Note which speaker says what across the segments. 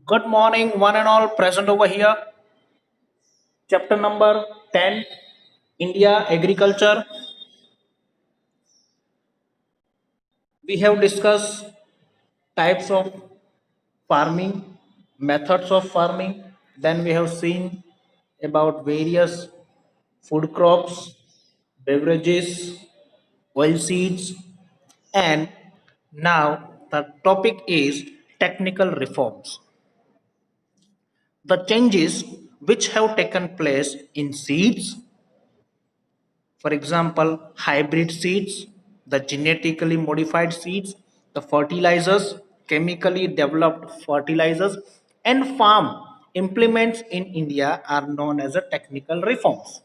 Speaker 1: Good morning, one and all present over here. Chapter number 10, India Agriculture. We have discussed types of farming, methods of farming. Then we have seen about various food crops, beverages, oil seeds, and now the topic is technical reforms. The changes which have taken place in seeds, for example, hybrid seeds, the genetically modified seeds, the fertilizers, chemically developed fertilizers, and farm implements in India are known as a technical reforms.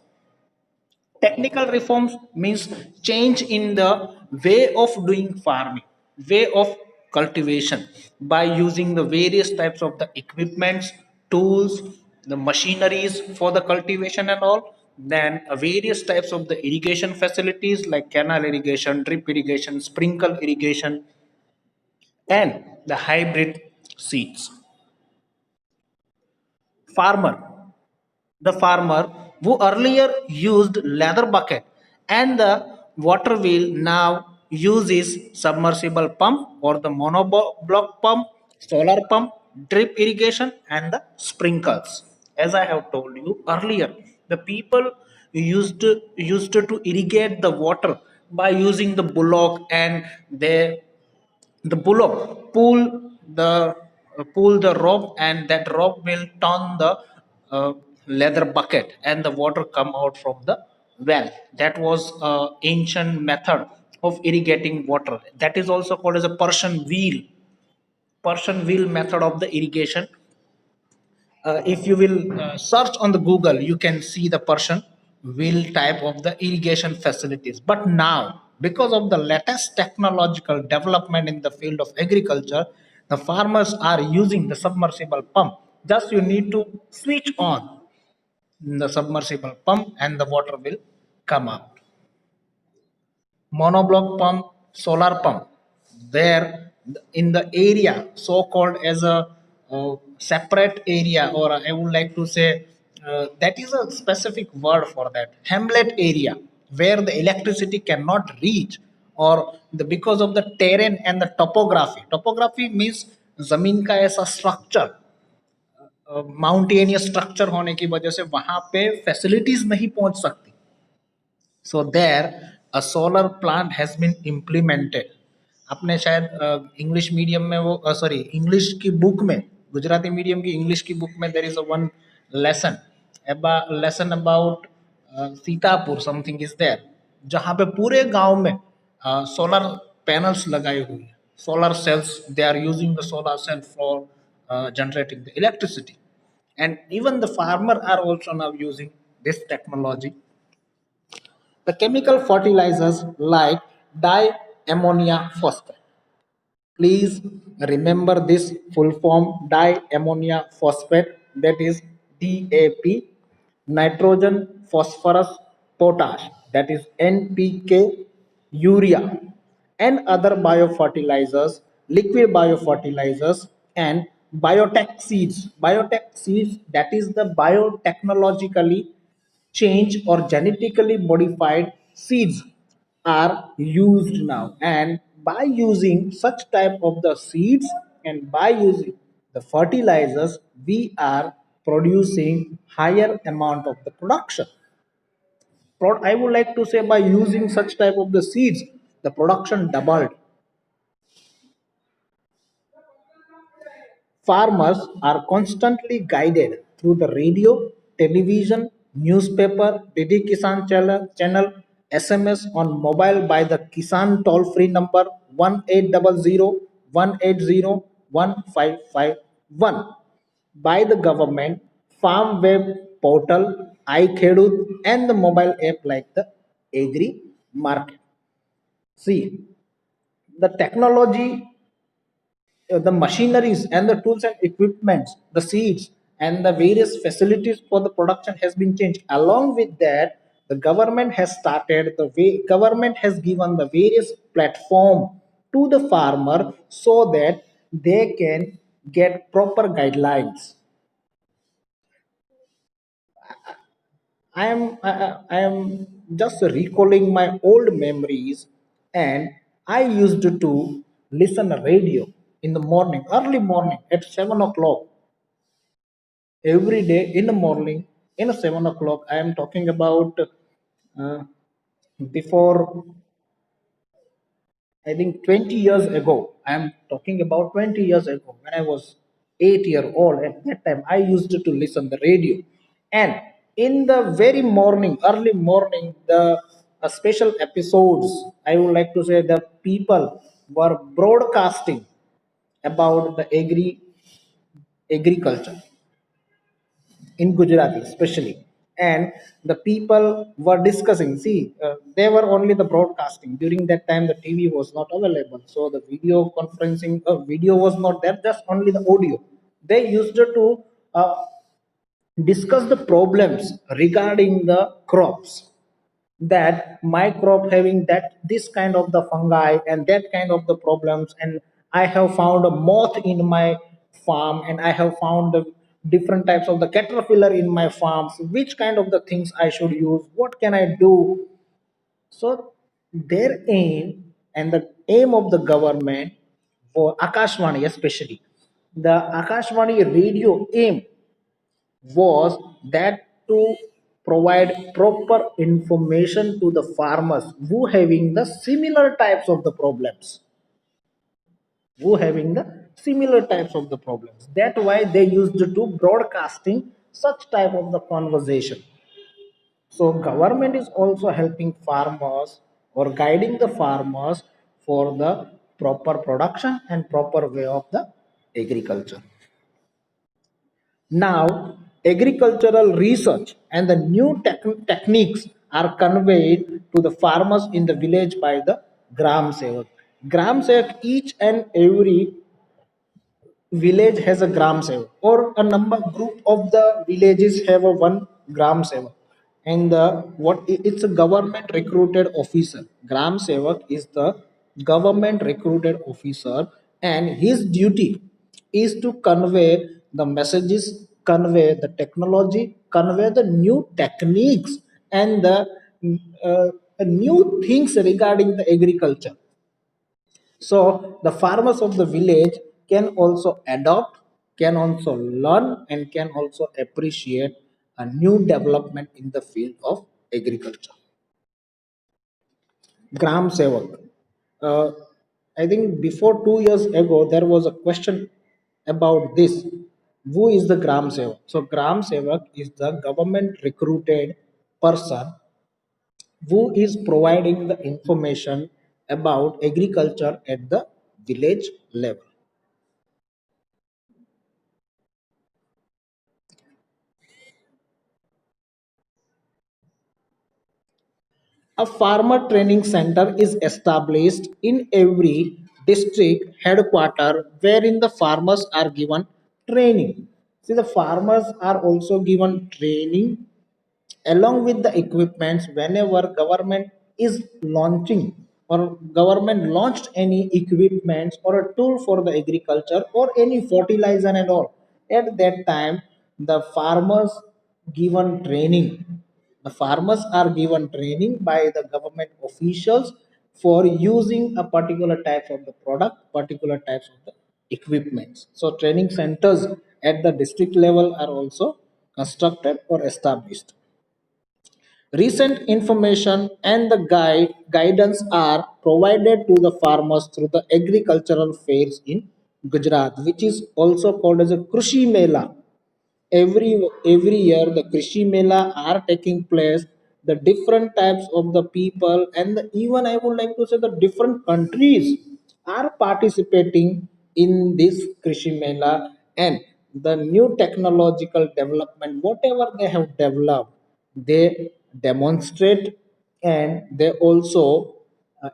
Speaker 1: Technical reforms means change in the way of doing farming, way of cultivation by using the various types of the equipments, tools, the machineries for the cultivation and all. Then various types of the irrigation facilities like canal irrigation, drip irrigation, sprinkle irrigation, and the hybrid seeds. Farmer, the farmer who earlier used leather bucket and the water wheel now uses submersible pump or the monoblock pump, solar pump, drip irrigation, and the sprinkles. As I have told you earlier, the people used to irrigate the water by using the bullock, and they the bullock pull the rope, and that rope will turn the uh, leather bucket and the water come out from the well. That was ancient method of irrigating water. That is also called as a Persian wheel method of the irrigation. If you will search on the Google, you can see the Persian wheel type of the irrigation facilities. But now, because of the latest technological development in the field of agriculture, the farmers are using the submersible pump. Just you need to switch on the submersible pump and the water will come out. Monoblock pump, solar pump, there in the area so called as a separate area, or I would like to say that is a specific word for that, hamlet area, where the electricity cannot reach, or because of the terrain and the topography means जमीन का ऐसा structure, mountainous structure होने की वजह से वहां पे facilities नहीं पहुंच सकती. So there a solar plant has been implemented. आपने शायद इंग्लिश मीडियम में वो सॉरी इंग्लिश की बुक में, गुजराती मीडियम की इंग्लिश की बुक में there is a one lesson lesson about Sitapur something is there, जहाँ पे पूरे गांव में सोलर पैनल्स लगाए हुए हैं, solar cells. They are using the solar cell for generating the electricity, and even the farmer are also now using this technology. The chemical fertilizers like diammonia phosphate. Please remember this full form, diammonia phosphate, that is DAP, nitrogen, phosphorus, potash, that is NPK, urea, and other biofertilizers, liquid biofertilizers, and biotech seeds. Biotech seeds, that is the biotechnologically changed or genetically modified seeds are used now, and by using such type of the seeds and by using the fertilizers, we are producing higher amount of the production. I would like to say by using such type of the seeds, the production doubled. Farmers are constantly guided through the radio, television, newspaper, DD Kisan channel, SMS on mobile by the Kisan toll free number 1800 180 1551 by the government, farm web portal, iKhedut, and the mobile app like the Agri Market. See, the technology, the machineries and the tools and equipments, the seeds and the various facilities for the production has been changed. Along with that, the government has started the way government has given the various platform to the farmer so that they can get proper guidelines. I am just recalling my old memories, and I used to listen to radio in the morning, early morning at 7 o'clock every day in the morning. In 7 o'clock, I am talking about uh, before, I think 20 years ago. I am talking about 20 years ago when I was 8 year old. At that time, I used to listen the radio, and in the very morning, early morning, the special episodes. I would like to say the people were broadcasting about the agriculture in Gujarati, especially. And the people were discussing. See, they were only the broadcasting. During that time, the TV was not available. So the video conferencing, video was not there, just only the audio. They used to discuss the problems regarding the crops, that my crop having that this kind of the fungi and that kind of the problems, and I have found a moth in my farm, and I have found the different types of the caterpillar in my farms, which kind of the things I should use, what can I do. So their aim, and the aim of the government for Akashvani especially, the Akashvani radio aim was that to provide proper information to the farmers who having the similar types of the problems, that why they used to broadcasting such type of the conversation. So government is also helping farmers or guiding the farmers for the proper production and proper way of the agriculture. Now, agricultural research and the new techniques are conveyed to the farmers in the village by the Gram Sevak. Gram Sevak, each and every village has a gram sevak, or a number group of the villages have a one gram sevak, and the it's a government recruited officer. Gram sevak is the government recruited officer, and his duty is to convey the messages, convey the technology, convey the new techniques, and the uh, new things regarding the agriculture. So the farmers of the village can also adopt, can also learn, and can also appreciate a new development in the field of agriculture. Gram Sevak. Uh, I think before 2 years ago there was a question about this. Who is the Gram Sevak? So Gram Sevak is the government recruited person who is providing the information about agriculture at the village level. A farmer training center is established in every district headquarter wherein the farmers are given training. See, the farmers are also given training along with the equipments whenever government is launching, or government launched any equipments or a tool for the agriculture or any fertilizer and all. At that time, the farmers given training, the farmers are given training by the government officials for using a particular type of the product, particular types of the equipments. So training centers at the district level are also constructed or established. Recent information and the guidance are provided to the farmers through the agricultural fairs in Gujarat, which is also called as a Krushi Mela. Every year the Krishi Mela are taking place. The different types of the people, and even I would like to say the different countries are participating in this Krishi Mela, and the new technological development whatever they have developed, they demonstrate, and they also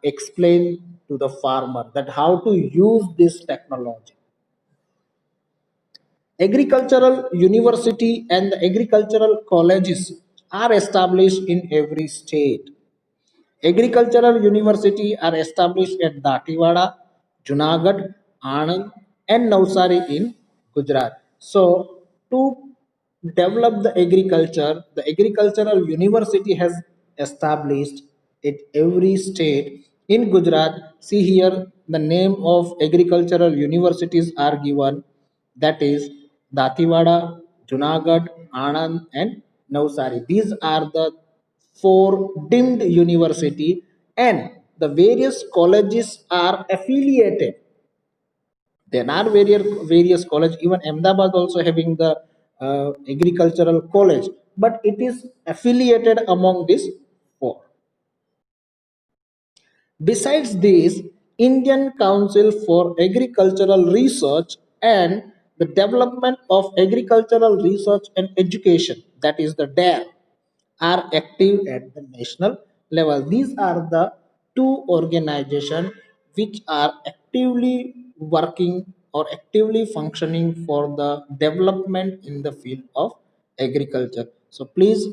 Speaker 1: explain to the farmer that how to use this technology. Agricultural university and the agricultural colleges are established in every state. Agricultural university are established at Datiwada, Junagadh, Anand, and Navsari in Gujarat. So to develop the agricultural university has established at every state in Gujarat. See here, the name of agricultural universities are given. That is Datiwada, Junagadh, Anand, and Navsari. These are the four deemed university, and the various colleges are affiliated. There are various college. Even Ahmedabad also having the agricultural college, but it is affiliated among these four. Besides this, Indian Council for Agricultural Research and the Development of Agricultural Research and Education, that is the DARE, are active at the national level. These are the two organizations which are actively working or actively functioning for the development in the field of agriculture. So please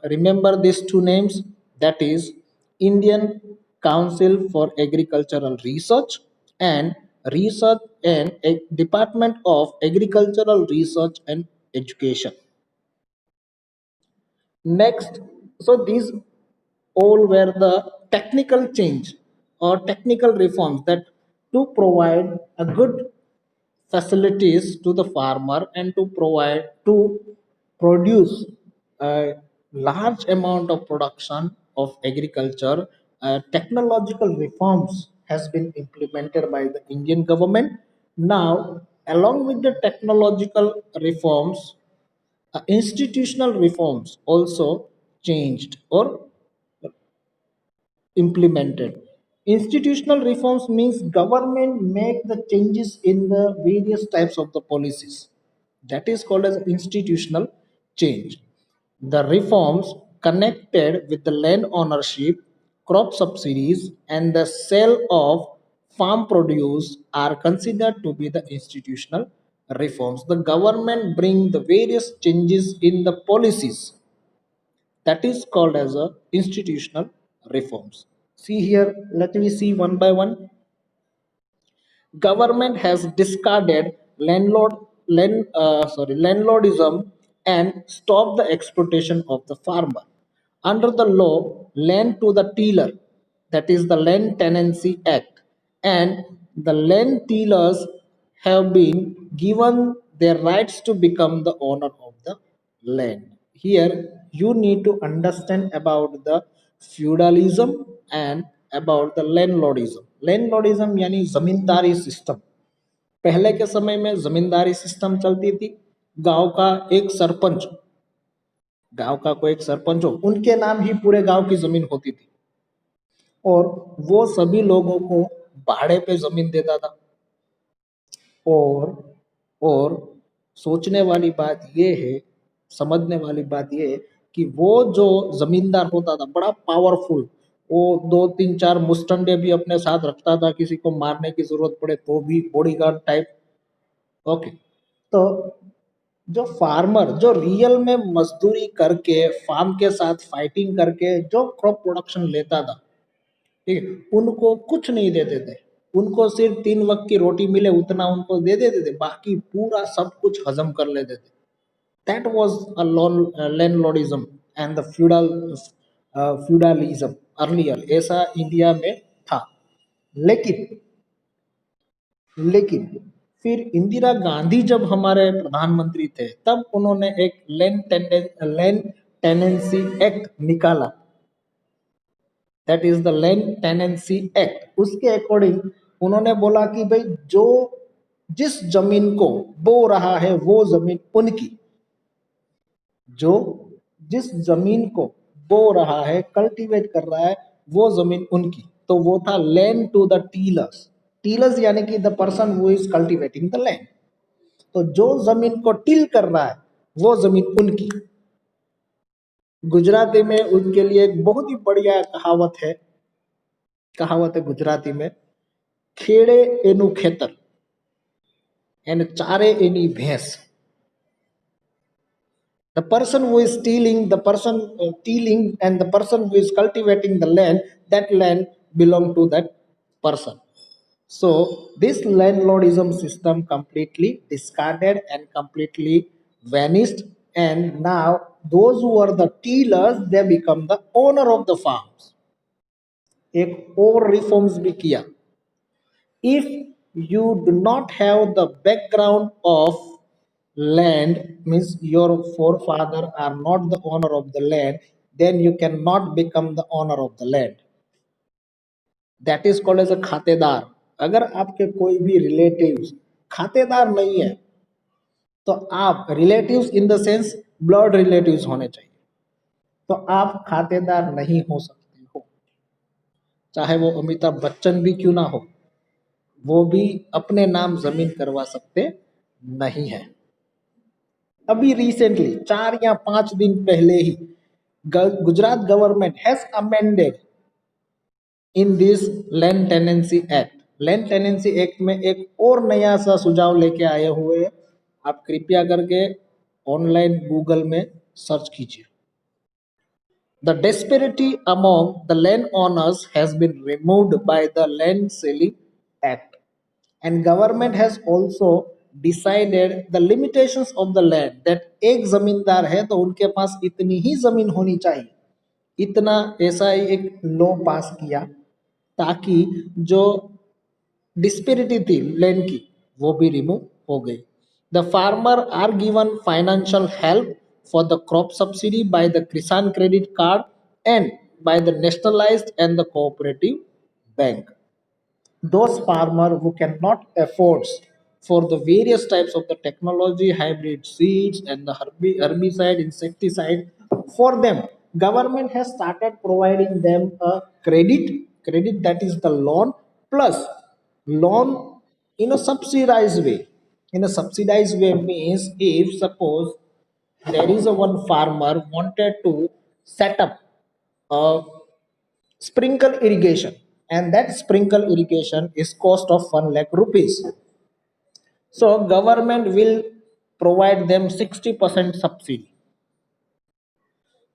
Speaker 1: remember these two names, that is Indian Council for Agricultural Research and Research and Department of Agricultural Research and Education. Next, so these all were the technical change or technical reforms that to provide a good facilities to the farmer and to provide to produce a large amount of production of agriculture. Technological reforms has been implemented by the Indian government. Now, along with the technological reforms, institutional reforms also changed or implemented. Institutional reforms means government make the changes in the various types of the policies. That is called as institutional change. The reforms connected with the land ownership, crop subsidies, and the sale of farm produce are considered to be the institutional reforms. The government bring the various changes in the policies, that is called as a institutional reforms. See here, let me see one by one. Government has discarded landlordism and stopped the exploitation of the farmer. Under the law, land to the tiller, that is the Land Tenancy Act, and the land tillers have been given their rights to become the owner of the land. Here, you need to understand about the feudalism and about the landlordism. Landlordism यानी जमींदारी system. पहले के समय में जमींदारी system चलती थी. गांव का एक सरपंच, गांव का कोई एक सरपंच हो, उनके नाम ही पूरे गांव की जमीन होती थी और वो सभी लोगों को भाड़े पे जमीन देता था. और और सोचने वाली बात ये है, समझने वाली बात ये है कि वो जो जमींदार होता था बड़ा पावरफुल, वो दो तीन चार मुस्टंडे भी अपने साथ रखता था, किसी को मारने की जरूरत पड़े तो भी बॉडीगार्ड टाइप. ओके. तो जो फार्मर जो रियल में मजदूरी करके फार्म के साथ फाइटिंग करके जो क्रॉप प्रोडक्शन लेता था, ठीक है, उनको कुछ नहीं देते थे. उनको सिर्फ 3 वक्त की रोटी मिले उतना उनको दे देते थे, बाकी पूरा सब कुछ हजम कर लेते थे. That was a landlordism and the feudalism earlier. ऐसा इंडिया में था. लेकिन लेकिन फिर इंदिरा गांधी जब हमारे प्रधानमंत्री थे तब उन्होंने एक लैंड टेनेंसी एक्ट निकाला, that is the land tenancy act. उसके अकॉर्डिंग उन्होंने बोला कि भाई जो जिस जमीन को बो रहा है वो जमीन उनकी, जो जिस जमीन को बो रहा है कल्टीवेट कर रहा है वो जमीन उनकी. तो वो था लैंड टू द टीलर्स. टीलर्स यानी कि the person who is cultivating the land. तो जो जमीन को टिल कर रहा है वो जमीन उनकी. गुजराती में उनके लिए एक बहुत ही बढ़िया कहावत है गुजराती में, खेड़े एनु खेतर एंड चारे एनी भैंस. The person who is stealing and the person who is cultivating the land, that land belong to that person. So this landlordism system completely discarded and completely vanished, and now those who are the tillers they become the owner of the farms. एक और reforms भी किया. If you do not have the background of land, means your forefather are not the owner of the land, then you cannot become the owner of the land. That is called as a खातेदार. अगर आपके कोई भी relatives खातेदार नहीं है तो आप relatives in the sense blood relatives होने चाहिए, तो आप खातेदार नहीं हो सकते हो. चाहे वो अमिताभ बच्चन भी क्यों ना हो, वो भी अपने नाम जमीन करवा सकते नहीं है. अभी रिसेंटली 4 या 5 दिन पहले ही Gujarat government has amended in this land tenancy act. Land tenancy act में एक और नया सा सुझाव लेके आए हुए हैं. आप कृपया करके ऑनलाइन गूगल में सर्च कीजिए. The disparity among the landowners has been removed by the Land Selling Act, and government has also decided the limitations of the land, that एक जमींदार है तो उनके पास इतनी ही जमीन होनी चाहिए. इतना ऐसा ही एक लॉ पास किया ताकि जो डिस्पेरिटी थी लैंड की वो भी रिमूव हो गई. The farmer are given financial help for the crop subsidy by the Kisan credit card and by the nationalized and the cooperative bank. Those farmers who cannot afford for the various types of the technology, hybrid seeds and the herbicide, insecticide, for them government has started providing them a credit that is the loan, plus loan in a subsidized way. In a subsidized way means if suppose there is a one farmer wanted to set up a sprinkle irrigation, and that sprinkle irrigation is cost of 1 lakh rupees, so government will provide them 60% subsidy.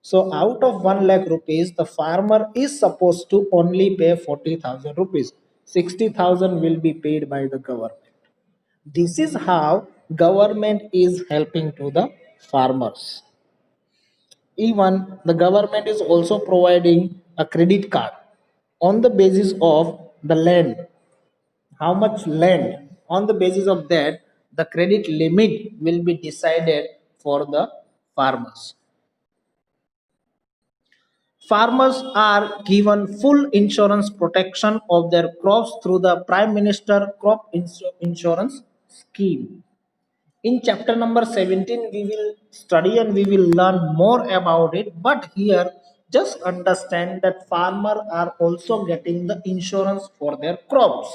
Speaker 1: So out of 1 lakh rupees the farmer is supposed to only pay 40,000 rupees. 60,000 will be paid by the government. This is how government is helping to the farmers. Even the government is also providing a credit card on the basis of the land, how much land. On the basis of that the credit limit will be decided for the farmers. Farmers are given full insurance protection of their crops through the Prime Minister Crop Insurance Scheme. In chapter number 17 we will study and we will learn more about it, but here just understand that farmers are also getting the insurance for their crops.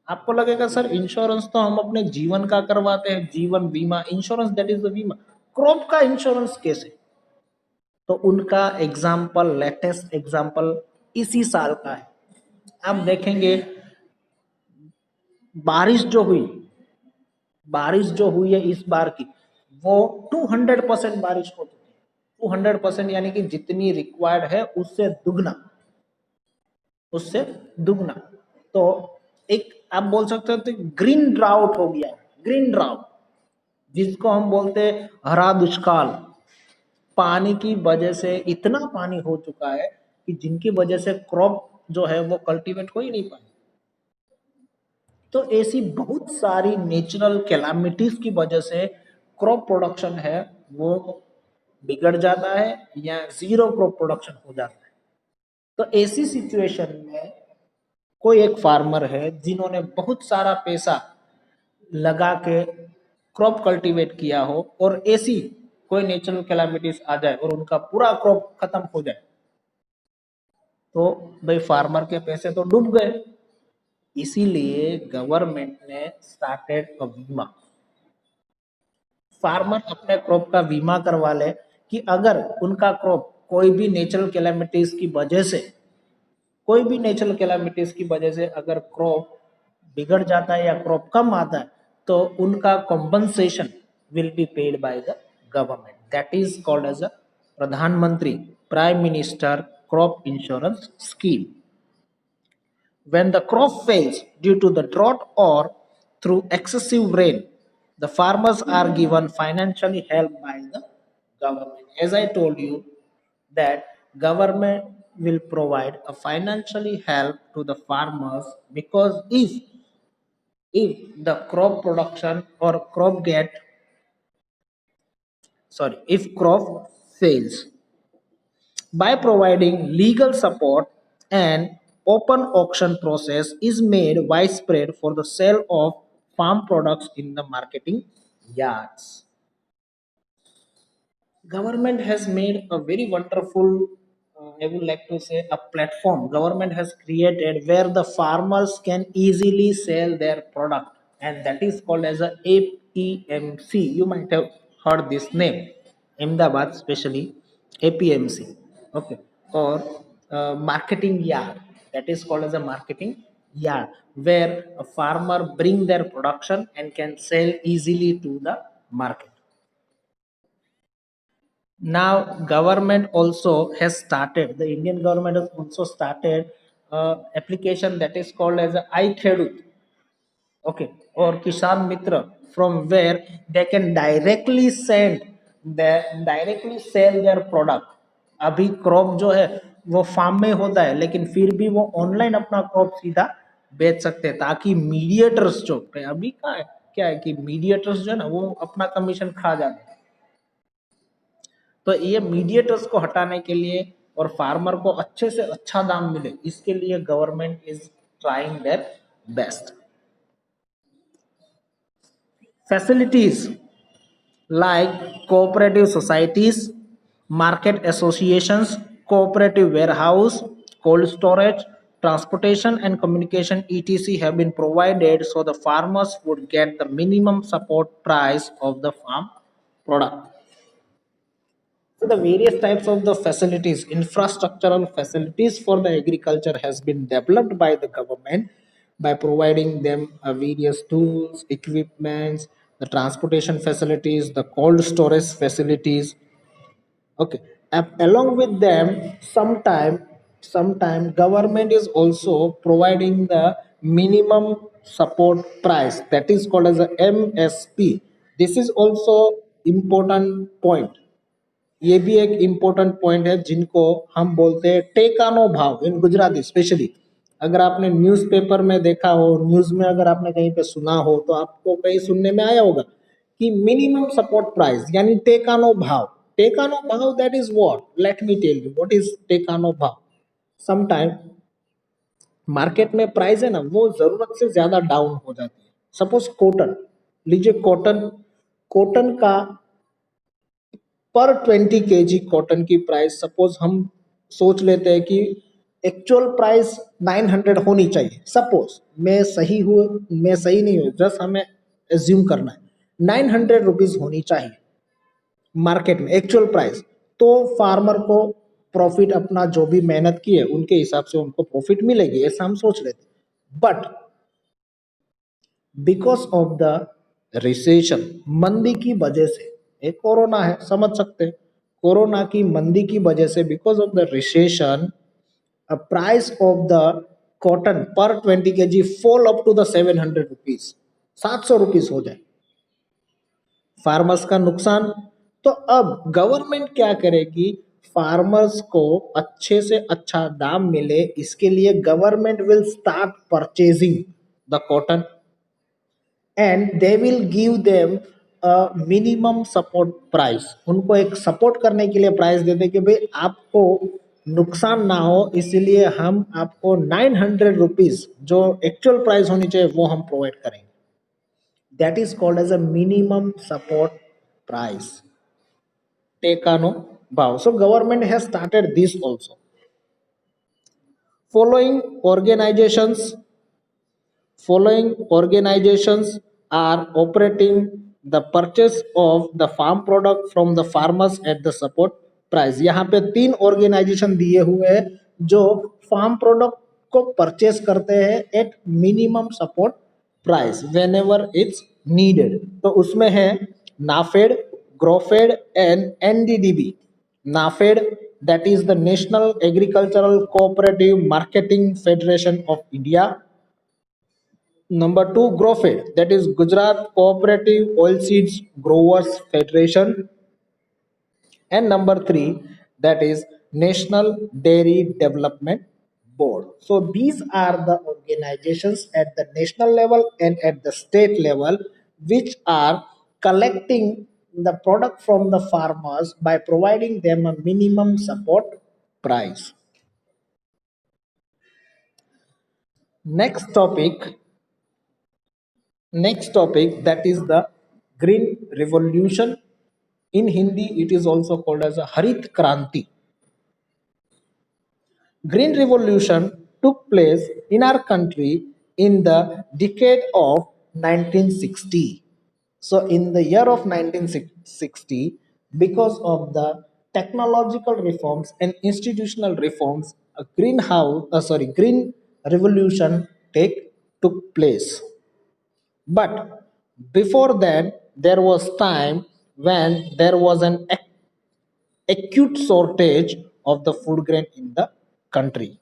Speaker 1: आपको लगेगा sir insurance तो हम अपने जीवन का करवाते हैं, जीवन बीमा, इंश्योरेंस दैट इज द बीमा, क्रॉप का इंश्योरेंस कैसे? तो उनका एग्जाम्पल, लेटेस्ट एग्जाम्पल इसी साल का है. आप देखेंगे बारिश जो हुई, बारिश जो हुई है इस बार की वो 200% बारिश हो चुकी है. 200% यानी कि जितनी रिक्वायर्ड है उससे दुगना, उससे दुगना. तो एक आप बोल सकते हो तो ग्रीन ड्राउट हो गया. ग्रीन ड्राउट जिसको हम बोलते हैं हरा दुष्काल. पानी की वजह से इतना पानी हो चुका है कि जिनकी वजह से क्रॉप जो है वो कल्टीवेट हो ही नहीं पाई. तो ऐसी बहुत सारी नेचुरल कैलामिटीज की वजह से क्रॉप प्रोडक्शन है वो बिगड़ जाता है या जीरो क्रॉप प्रोडक्शन हो जाता है. तो ऐसी सिचुएशन में कोई एक फार्मर है जिन्होंने बहुत सारा पैसा लगा के क्रॉप कल्टीवेट किया हो और ऐसी कोई नेचुरल कैलामिटीज आ जाए और उनका पूरा क्रॉप खत्म हो जाए, तो भाई फार्मर के पैसे तो डूब गए. इसीलिए गवर्नमेंट ने स्टार्टेड अ बीमा. फार्मर अपने क्रॉप का बीमा करवा ले कि अगर उनका क्रॉप कोई भी नेचुरल कैलामिटीज की वजह से, कोई भी नेचुरल कैलामिटीज की वजह से अगर क्रॉप बिगड़ जाता है या क्रॉप कम आता है तो उनका compensation will be paid by the government. That is called as a Pradhanmantri prime minister crop insurance scheme. When the crop fails due to the drought or through excessive rain, the farmers are given financially help by the government. As I told you, that government will provide a financially help to the farmers, because if the crop production or crop get sorry if crop fails, by providing legal support, an open auction process is made widespread for the sale of farm products in the marketing yards. Government has made a very wonderful, I would like to say, a platform government has created where the farmers can easily sell their product, and that is called as a APMC. You might have heard this name, Ahmedabad especially, APMC. Okay. Or marketing yard, that is called as a marketing yard, where a farmer bring their production and can sell easily to the market. Now government also has started, the Indian government has also started application that is called as a iKhedut, okay, or Kisan Mitra, from where they can directly send their directly sell their product. अभी crop जो है वो farm में होता है, लेकिन फिर भी वो ऑनलाइन अपना क्रॉप सीधा बेच सकते हैं, ताकि मीडिएटर्स जो अभी का है, क्या है कि मीडिएटर्स जो है ना वो अपना कमीशन खा जाते हैं। तो ये मीडिएटर्स को हटाने के लिए और फार्मर को अच्छे से अच्छा दाम मिले, इसके लिए government is trying their best. Facilities like cooperative societies, market associations, cooperative warehouse, cold storage, transportation and communication etc. have been provided so the farmers would get the minimum support price of the farm product. So the various types of the facilities, infrastructural facilities for the agriculture has been developed by the government by providing them various tools, equipments, the transportation facilities, the cold storage facilities. Okay. Along with them, sometime government is also providing the minimum support price, that is called as a MSP. This is also important point, ये भी एक important point है जिनको हम बोलते हैं टेकानो भाव इन Gujarati specially. अगर आपने न्यूज़पेपर में देखा हो, न्यूज़ में अगर आपने कहीं पे सुना हो, तो आपको कहीं सुनने में आया होगा कि मिनिमम सपोर्ट प्राइस यानी टेकानो भाव। टेकानो भाव that is what, let me tell you what is टेकानो भाव। समटाइम मार्केट में प्राइस है ना वो जरूरत से ज्यादा डाउन हो जाती है। सपोज कॉटन लीजिए, कॉटन कॉटन का पर 20 kg कॉटन की प्राइस सपोज हम सोच लेते हैं कि एक्चुअल प्राइस 900 होनी चाहिए। सपोज मैं सही नहीं हूँ, जस्ट हमें एज्यूम करना है 900 रुपीज होनी चाहिए मार्केट में एक्चुअल प्राइस, तो फार्मर को प्रॉफिट अपना जो भी मेहनत की है उनके हिसाब से उनको प्रॉफिट मिलेगी, ऐसा हम सोच लेते। But because of the recession, मंदी की वजह से, एक कोरोना है समझ सकते हैं, कोरोना की मंदी की वजह से because of the recession price of the cotton पर 20 kg fall up to the 700 rupees, 700 rupees हो जाए, फार्मर्स का नुकसान। तो अब गवर्नमेंट क्या करेगी, फार्मर्स को अच्छे से अच्छा दाम मिले, इसके लिए government will start purchasing the cotton and they will give them minimum support price. उनको एक सपोर्ट करने के लिए प्राइस देते कि भाई आपको नुकसान ना हो, इसलिए हम आपको 900 रुपीज जो एक्चुअल प्राइस होनी चाहिए वो हम प्रोवाइड करेंगे। That is called as a minimum support price, टेकानो भाव। So government has started this also. following organizations Following organizations are operating the purchase of the farm product from the farmers at the support price। यहाँ पे 3 organisation दिए हुए हैं जो farm product को purchase करते हैं at minimum support price whenever it's needed. तो उसमें है NAFED, Grofed and NDDB. NAFED that is the National Agricultural Cooperative Marketing Federation of India. Number two, GROFED, that is Gujarat Cooperative Oilseeds Growers Federation. And number three, that is National Dairy Development Board. So these are the organizations at the national level and at the state level which are collecting the product from the farmers by providing them a minimum support price. Next topic, that is the green revolution. In Hindi it is also called as a Harit Kranti. Green revolution took place in our country in the decade of 1960. So in the year of 1960, because of the technological reforms and institutional reforms, a green revolution took place. But before that, there was time when there was an acute shortage of the food grain in the country.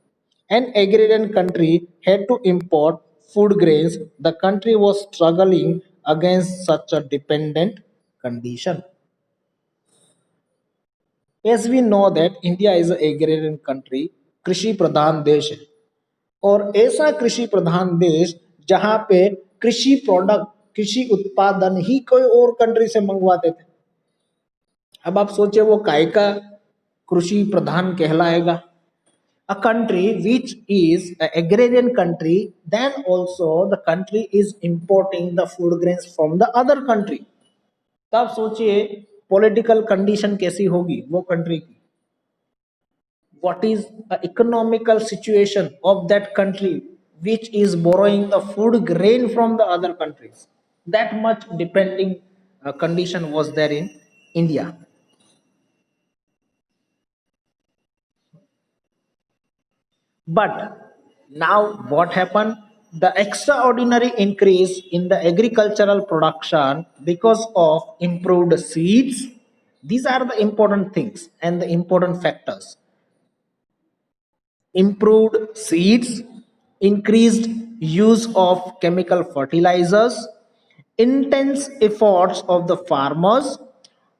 Speaker 1: An agrarian country had to import food grains. The country was struggling against such a dependent condition. As we know that India is an agrarian country, कृषि प्रधान देश है, और ऐसा कृषि प्रधान देश जहां पे कृषि प्रोडक्ट कृषि उत्पादन ही कोई और कंट्री से मंगवाते थे. अब आप सोचिए वो काय का कृषि प्रधान कहलाएगा. A country which is an agrarian country, then also the country is importing the food grains from the other country. तो आप सोचिए पॉलिटिकल कंडीशन कैसी होगी वो कंट्री की. What is the economical situation of that country which is borrowing the food grain from the other countries? That much depending condition was there in India. But now what happened? The extraordinary increase in the agricultural production because of improved seeds. These are the important things and the important factors. Improved seeds, increased use of chemical fertilizers, intense efforts of the farmers,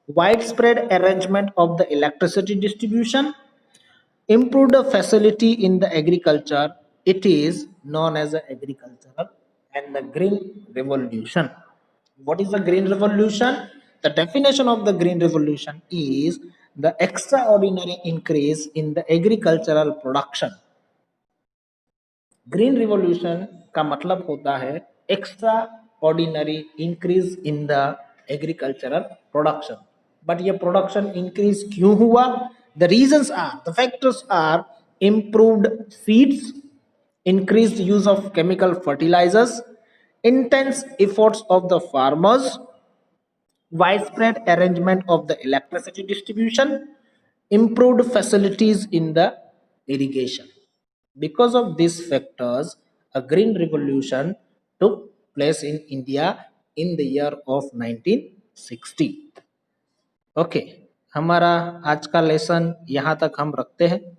Speaker 1: widespread arrangement of the electricity distribution, improved the facility in the agriculture. It is known as the agricultural and the green revolution. What is the green revolution? The definition of the green revolution is the extraordinary increase in the agricultural production. Green revolution का मतलब होता है extraordinary increase in the agricultural production. But ये production increase क्यों हुआ? The reasons are, the factors are improved seeds, increased use of chemical fertilizers, intense efforts of the farmers, widespread arrangement of the electricity distribution, improved facilities in the irrigation. Because of these factors, a green revolution took place in India in the year of 1960. Okay, हमारा आज का lesson यहाँ तक हम रखते हैं.